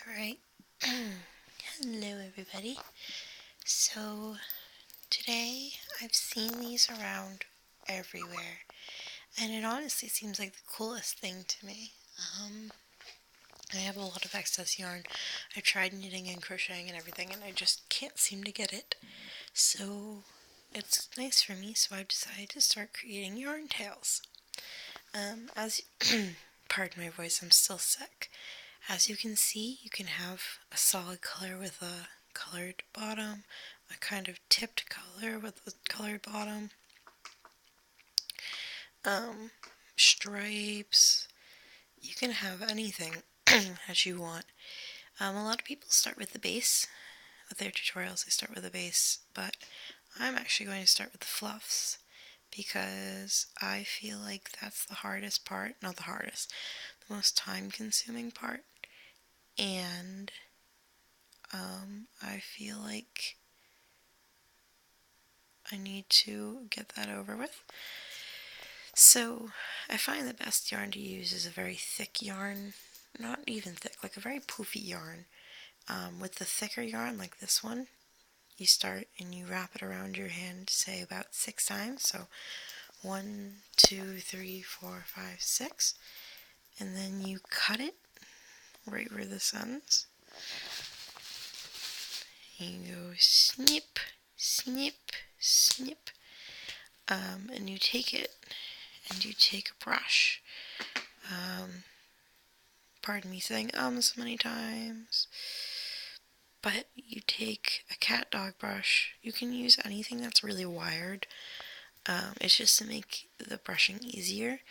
Alright, hello everybody. So today I've seen these around everywhere, and it honestly seems like the coolest thing to me. I have a lot of excess yarn. I've tried knitting and crocheting and everything, and I just can't seem to get it. So it's nice for me, so I've decided to start creating yarn tails. As pardon my voice, I'm still sick. As you can see, you can have a solid color with a colored bottom, a kind of tipped color with a colored bottom, stripes. You can have anything as you want. A lot of people start with the base. With their tutorials, they start with the base, but I'm actually going to start with the fluffs because I feel like that's the hardest part. Not the hardest, the most time-consuming part. And I feel like I need to get that over with. So I find the best yarn to use is a very thick yarn, not even thick, like a very poofy yarn. With the thicker yarn, like this one, you start and you wrap it around your hand, say about 6 times. So 1, 2, 3, 4, 5, 6. And then you cut it right where this ends. And you go snip, snip, snip. And you take it and you take a brush. Pardon me saying so many times. But you take a cat dog brush. You can use anything that's really wired. It's just to make the brushing easier.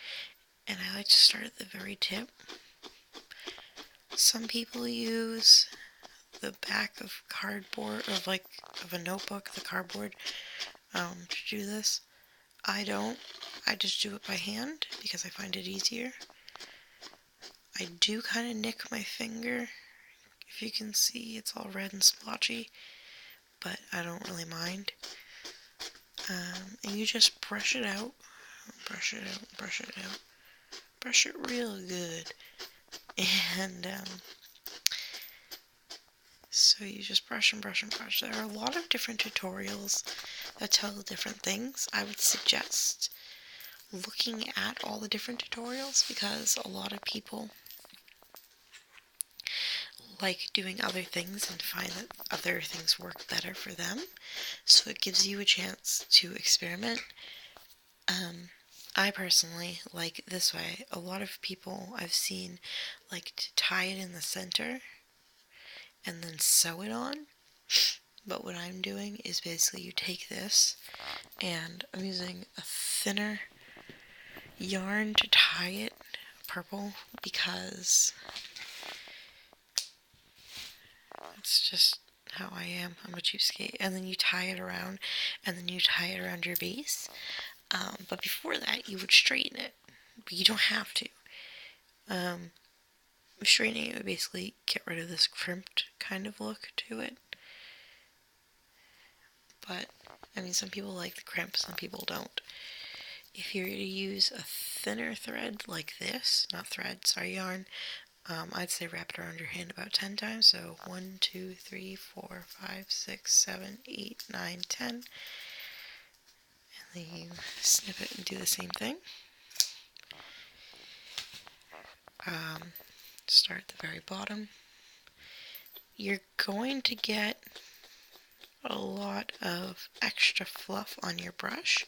And I like to start at the very tip. Some people use the back of cardboard, of a notebook, the cardboard, to do this. I don't. I just do it by hand because I find it easier. I do kind of nick my finger. If you can see, it's all red and splotchy, but I don't really mind. And you just brush it out. Brush it out, brush it out. Brush it real good. And so you just brush and brush and brush. There are a lot of different tutorials that tell different things. I would suggest looking at all the different tutorials because a lot of people like doing other things and find that other things work better for them. So it gives you a chance to experiment. I personally like this way. A lot of people I've seen like to tie it in the center and then sew it on. But what I'm doing is basically you take this and I'm using a thinner yarn to tie it, purple, because it's just how I am. I'm a cheapskate. And then you tie it around, and then you tie it around your base. But before that, you would straighten it. But you don't have to. Straightening it would basically get rid of this crimped kind of look to it. But, I mean, some people like the crimp, some people don't. If you're to use a thinner thread like this, not thread, sorry, yarn, I'd say wrap it around your hand about 10 times. So 1, 2, 3, 4, 5, 6, 7, 8, 9, 10. And then you snip it and do the same thing. Start at the very bottom. You're going to get a lot of extra fluff on your brush.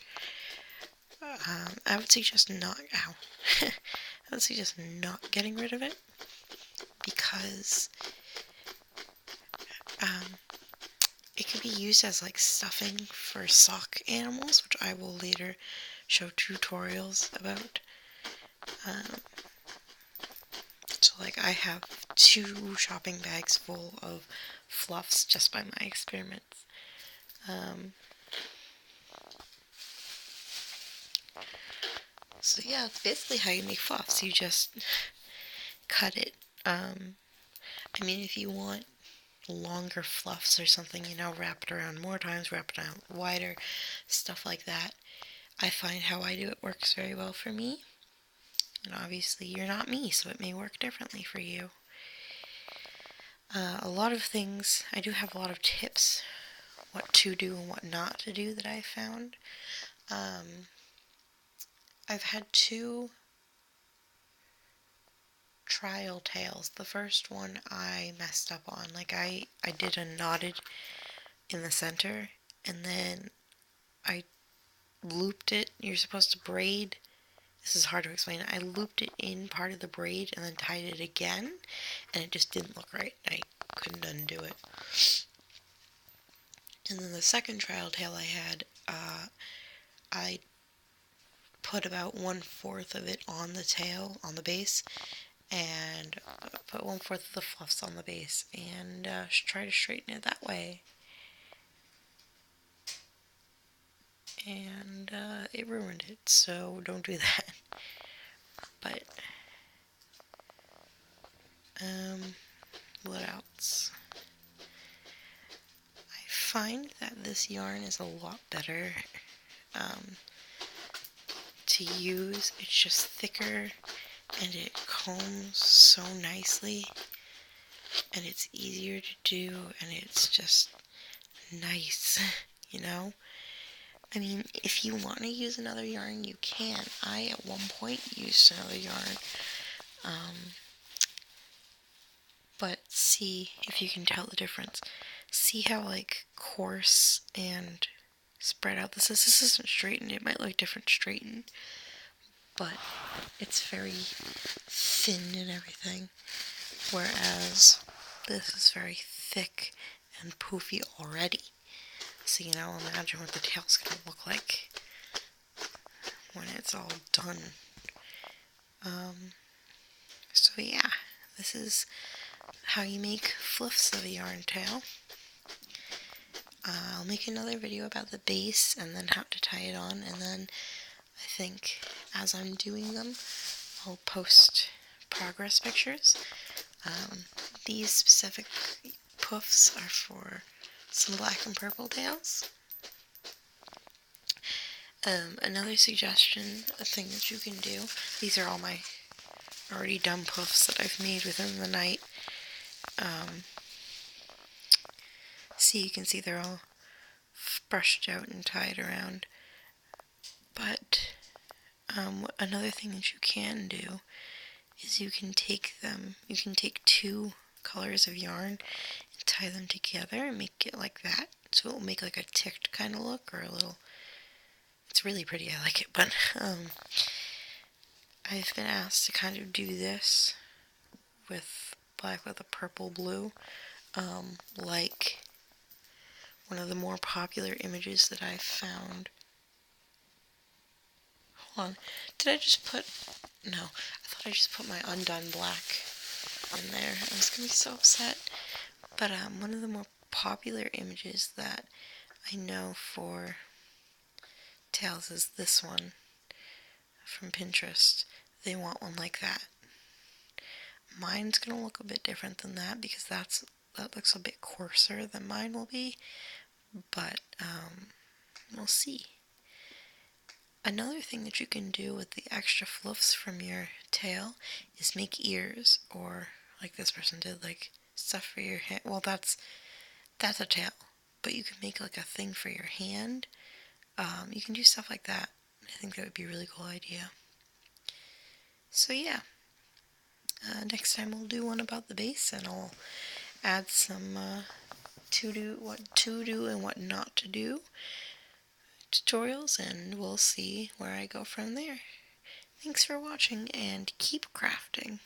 I would suggest not, I would suggest not getting rid of it because it can be used as like stuffing for sock animals, which I will later show tutorials about. So like I have 2 shopping bags full of fluffs just by my experiments. So yeah, it's basically how you make fluffs. You just cut it. I mean, if you want longer fluffs or something, wrap it around more times, wrap it around wider, stuff like that. I find how I do it works very well for me. And obviously you're not me, so it may work differently for you. A lot of things, I do have a lot of tips what to do and what not to do that I found. I've had two trial tails. The first one I messed up on. Like I did a knotted in the center, and then I looped it. You're supposed to braid. This is hard to explain. I looped it in part of the braid and then tied it again, and it just didn't look right. I couldn't undo it. And then the second trial tail I had, I put about 1/4 of it on the tail, on the base, and put 1/4 of the fluffs on the base, and try to straighten it that way. And it ruined it, so don't do that. But, what else? I find that this yarn is a lot better to use. It's just thicker, and it combs so nicely, and it's easier to do, and it's just nice, you know? I mean, if you want to use another yarn, you can. I, at one point, used another yarn. But see if you can tell the difference. See how, like, coarse and spread out this is? This isn't straightened. It might look different straightened, but it's very thin and everything. Whereas this is very thick and poofy already. So, imagine what the tail's going to look like when it's all done. So yeah, this is how you make fluffs of a yarn tail. I'll make another video about the base and then how to tie it on, and then I think as I'm doing them, I'll post progress pictures. These specific puffs are for some black and purple tails. Another suggestion, a thing that you can do, these are all my already done puffs that I've made within the night. You can see they're all brushed out and tied around. But another thing that you can do is you can take two colors of yarn and tie them together and make it like that. So it will make like a ticked kind of look, or a little, it's really pretty, I like it, but I've been asked to kind of do this with black with a purple blue, like one of the more popular images that I've found. Hold on, did I just put, no, I thought I just put my undone black in there. I was going to be so upset. But one of the more popular images that I know for tails is this one from Pinterest. They want one like that. Mine's going to look a bit different than that because that looks a bit coarser than mine will be. But we'll see. Another thing that you can do with the extra fluffs from your tail is make ears, or like this person did, like stuff for your hand. Well, that's a tail, but you can make like a thing for your hand. You can do stuff like that. I think that would be a really cool idea. So yeah, next time we'll do one about the base, and I'll add some what to do and what not to do tutorials, and we'll see where I go from there. Thanks for watching, and keep crafting.